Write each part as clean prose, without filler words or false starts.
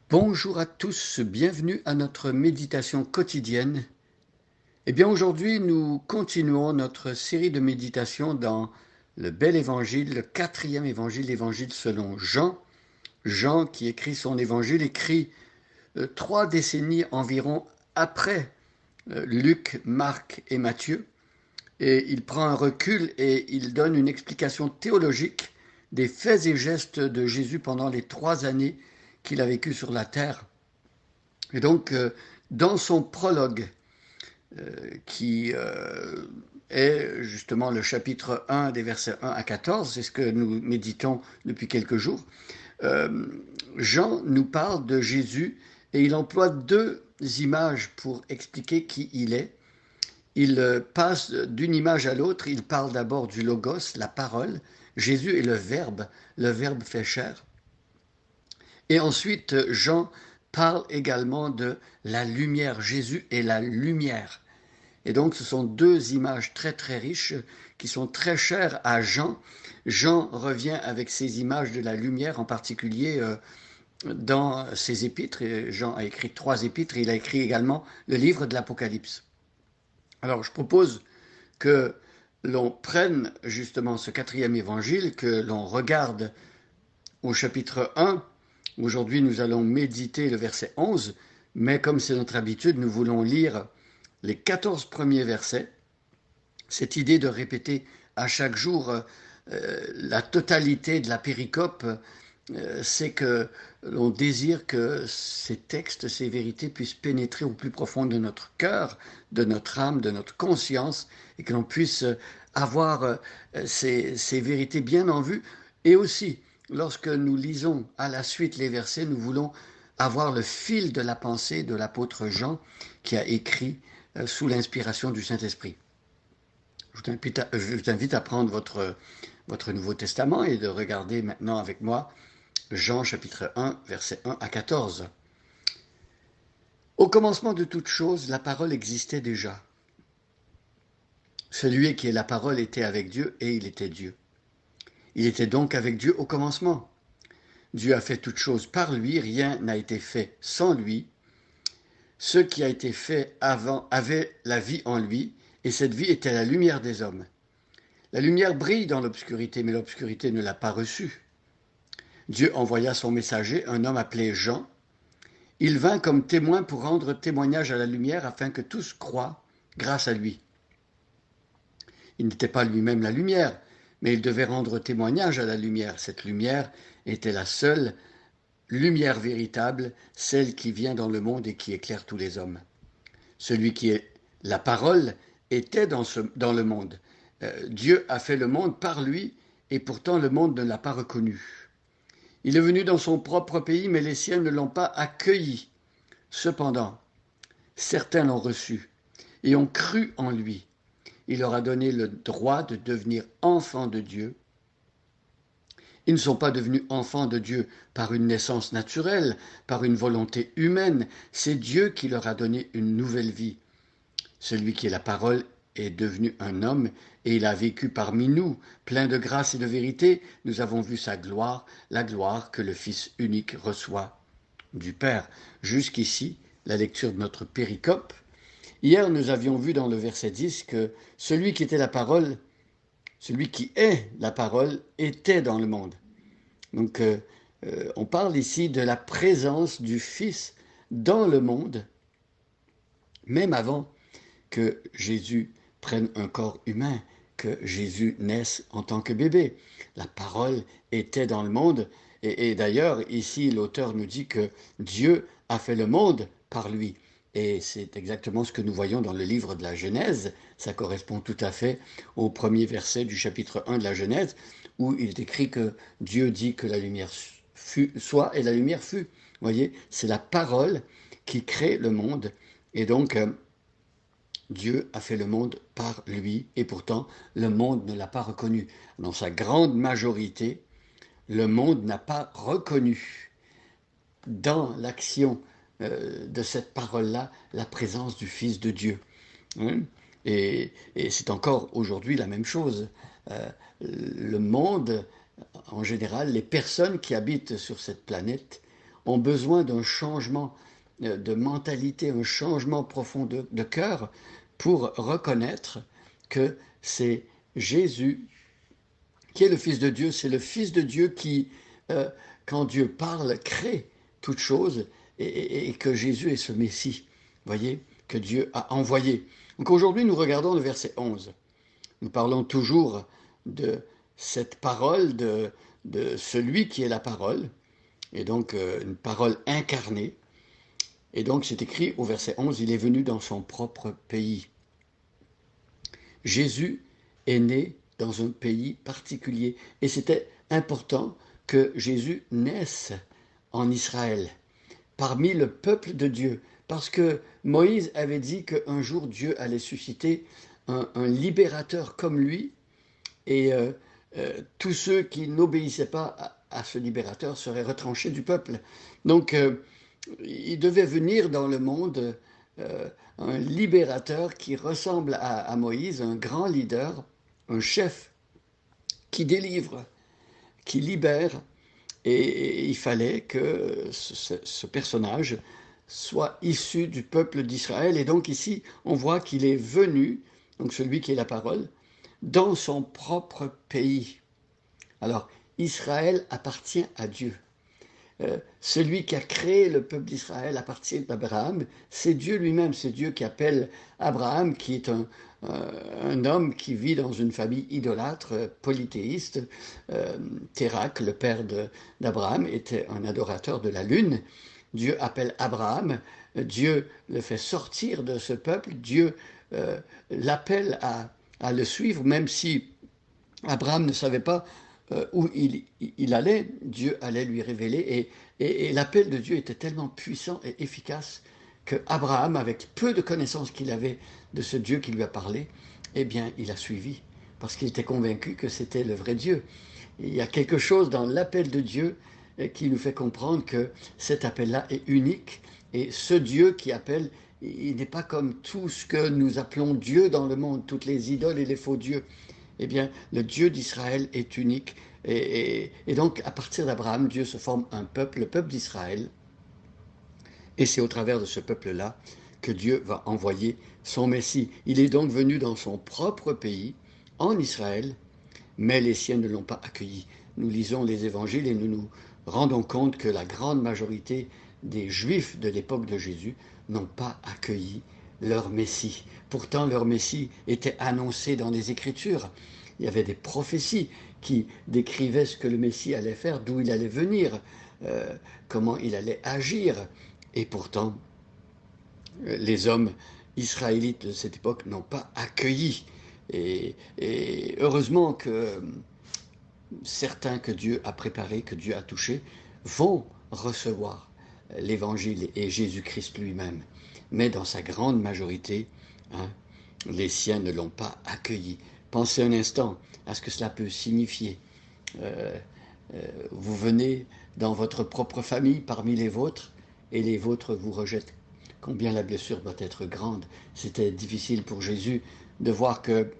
Bonjour à tous, bienvenue à notre méditation quotidienne. Eh bien aujourd'hui, nous continuons notre série de méditations dans le bel évangile, le quatrième évangile, l'évangile selon Jean. Jean qui écrit son évangile, écrit 3 décennies environ après Luc, Marc et Matthieu. Et il prend un recul et il donne une explication théologique des faits et gestes de Jésus pendant les 3 années qu'il a vécu sur la terre. Et donc, dans son prologue, qui est justement le chapitre 1 des versets 1 à 14, c'est ce que nous méditons depuis quelques jours, euh, Jean nous parle de Jésus et il emploie 2 images pour expliquer qui il est. Il passe d'une image à l'autre, il parle d'abord du logos, la parole. Jésus est le verbe fait chair. Et ensuite, Jean parle également de la lumière. Jésus est la lumière. Et donc, ce sont 2 images très très riches qui sont très chères à Jean. Jean revient avec ces images de la lumière, en particulier dans ses épîtres. Et Jean a écrit 3 épîtres et il a écrit également le livre de l'Apocalypse. Alors, je propose que l'on prenne justement ce quatrième évangile, que l'on regarde au chapitre 1. Aujourd'hui, nous allons méditer le verset 11, mais comme c'est notre habitude, nous voulons lire les 14 premiers versets. Cette idée de répéter à chaque jour la totalité de la péricope, c'est que l'on désire que ces textes, ces vérités puissent pénétrer au plus profond de notre cœur, de notre âme, de notre conscience, et que l'on puisse avoir ces vérités bien en vue. Et aussi, lorsque nous lisons à la suite les versets, nous voulons avoir le fil de la pensée de l'apôtre Jean qui a écrit sous l'inspiration du Saint-Esprit. Je vous invite à prendre votre Nouveau Testament et de regarder maintenant avec moi Jean chapitre 1, versets 1 à 14. Au commencement de toutes choses, la parole existait déjà. Celui qui est la parole était avec Dieu et il était Dieu. Il était donc avec Dieu au commencement. Dieu a fait toutes choses par lui, rien n'a été fait sans lui. Ce qui a été fait avant avait la vie en lui, et cette vie était la lumière des hommes. La lumière brille dans l'obscurité, mais l'obscurité ne l'a pas reçue. Dieu envoya son messager, un homme appelé Jean. Il vint comme témoin pour rendre témoignage à la lumière afin que tous croient grâce à lui. Il n'était pas lui-même la lumière, mais il devait rendre témoignage à la lumière. Cette lumière était la seule lumière véritable, celle qui vient dans le monde et qui éclaire tous les hommes. Celui qui est la parole était dans le monde. Dieu a fait le monde par lui et pourtant le monde ne l'a pas reconnu. Il est venu dans son propre pays, mais les siens ne l'ont pas accueilli. Cependant, certains l'ont reçu et ont cru en lui. Il leur a donné le droit de devenir enfants de Dieu. Ils ne sont pas devenus enfants de Dieu par une naissance naturelle, par une volonté humaine. C'est Dieu qui leur a donné une nouvelle vie. Celui qui est la parole est devenu un homme et il a vécu parmi nous, plein de grâce et de vérité. Nous avons vu sa gloire, la gloire que le Fils unique reçoit du Père. Jusqu'ici, la lecture de notre péricope. Hier, nous avions vu dans le verset 10 que celui qui était la parole, celui qui est la parole, était dans le monde. Donc, on parle ici de la présence du Fils dans le monde, même avant que Jésus prenne un corps humain, que Jésus naisse en tant que bébé. La parole était dans le monde, et d'ailleurs, ici, l'auteur nous dit que Dieu a fait le monde par lui. Et c'est exactement ce que nous voyons dans le livre de la Genèse. Ça correspond tout à fait au premier verset du chapitre 1 de la Genèse, où il est écrit que Dieu dit que la lumière soit et la lumière fut. Vous voyez, c'est la parole qui crée le monde. Et donc, Dieu a fait le monde par lui, et pourtant le monde ne l'a pas reconnu. Dans sa grande majorité, le monde n'a pas reconnu dans l'action de cette parole-là la présence du Fils de Dieu. Hein. Et c'est encore aujourd'hui la même chose. Le monde, en général, les personnes qui habitent sur cette planète ont besoin d'un changement de mentalité, un changement profond de cœur pour reconnaître que c'est Jésus qui est le Fils de Dieu. C'est le Fils de Dieu qui, quand Dieu parle, crée toute chose et que Jésus est ce Messie, voyez, que Dieu a envoyé. Donc aujourd'hui, nous regardons le verset 11. Nous parlons toujours de cette parole, de celui qui est la parole, et donc une parole incarnée. Et donc c'est écrit au verset 11, il est venu dans son propre pays. Jésus est né dans un pays particulier. Et c'était important que Jésus naisse en Israël, parmi le peuple de Dieu, parce que Moïse avait dit qu'un jour Dieu allait susciter un libérateur comme lui, et tous ceux qui n'obéissaient pas à ce libérateur seraient retranchés du peuple. Donc il devait venir dans le monde un libérateur qui ressemble à Moïse, un grand leader, un chef qui délivre, qui libère, et il fallait que ce personnage soit issu du peuple d'Israël. Et donc ici, on voit qu'il est venu, donc celui qui est la parole, dans son propre pays. Alors, Israël appartient à Dieu. Celui qui a créé le peuple d'Israël appartient d'Abraham, c'est Dieu lui-même, c'est Dieu qui appelle Abraham, qui est un homme qui vit dans une famille idolâtre, polythéiste. Térak, le père d'Abraham, était un adorateur de la lune. Dieu appelle Abraham, Dieu le fait sortir de ce peuple, Dieu l'appelle à le suivre, même si Abraham ne savait pas où il allait, Dieu allait lui révéler. Et l'appel de Dieu était tellement puissant et efficace que Abraham, avec peu de connaissances qu'il avait de ce Dieu qui lui a parlé, eh bien, il a suivi, parce qu'il était convaincu que c'était le vrai Dieu. Il y a quelque chose dans l'appel de Dieu qui nous fait comprendre que cet appel-là est unique. Et ce Dieu qui appelle, il n'est pas comme tout ce que nous appelons Dieu dans le monde, toutes les idoles et les faux dieux. Eh bien, le Dieu d'Israël est unique. Et donc, à partir d'Abraham, Dieu se forme un peuple, le peuple d'Israël. Et c'est au travers de ce peuple-là que Dieu va envoyer son Messie. Il est donc venu dans son propre pays, en Israël, mais les siens ne l'ont pas accueilli. Nous lisons les évangiles et nous nous rendons compte que la grande majorité des Juifs de l'époque de Jésus n'ont pas accueilli leur Messie. Pourtant, leur Messie était annoncé dans les Écritures. Il y avait des prophéties qui décrivaient ce que le Messie allait faire, d'où il allait venir, comment il allait agir. Et pourtant, les hommes israélites de cette époque n'ont pas accueilli. Et heureusement que certains que Dieu a préparés, que Dieu a touchés, vont recevoir l'Évangile et Jésus-Christ lui-même. Mais dans sa grande majorité, les siens ne l'ont pas accueilli. Pensez un instant à ce que cela peut signifier. Vous venez dans votre propre famille, parmi les vôtres, et les vôtres vous rejettent. Combien la blessure doit être grande. C'était difficile pour Jésus de voir que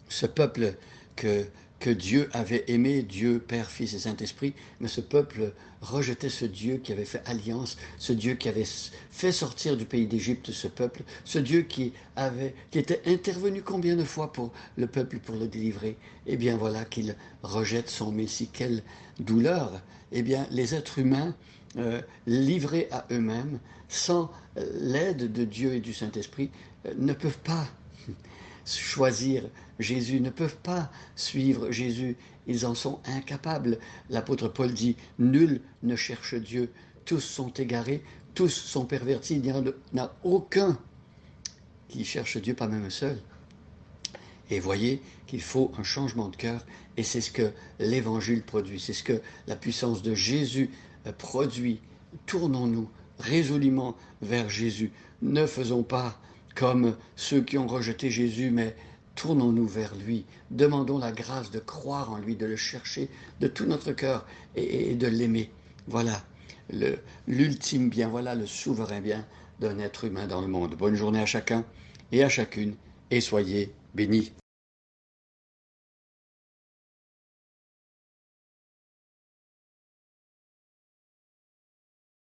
ce peuple que Dieu avait aimé, Dieu, Père, Fils et Saint-Esprit, mais ce peuple rejetait ce Dieu qui avait fait alliance, ce Dieu qui avait fait sortir du pays d'Égypte ce peuple, ce Dieu qui était intervenu combien de fois pour le peuple pour le délivrer. Eh bien voilà qu'il rejette son Messie. Quelle douleur! Eh bien les êtres humains livrés à eux-mêmes, sans l'aide de Dieu et du Saint-Esprit, ne peuvent pas choisir Jésus, ne peuvent pas suivre Jésus. Ils en sont incapables. L'apôtre Paul dit, nul ne cherche Dieu. Tous sont égarés, tous sont pervertis. Il n'y en a aucun qui cherche Dieu, pas même un seul. Et voyez qu'il faut un changement de cœur, et c'est ce que l'Évangile produit, c'est ce que la puissance de Jésus produit. Tournons-nous résolument vers Jésus. Ne faisons pas comme ceux qui ont rejeté Jésus, mais tournons-nous vers lui. Demandons la grâce de croire en lui, de le chercher de tout notre cœur et de l'aimer. Voilà l'ultime bien, voilà le souverain bien d'un être humain dans le monde. Bonne journée à chacun et à chacune, et soyez bénis.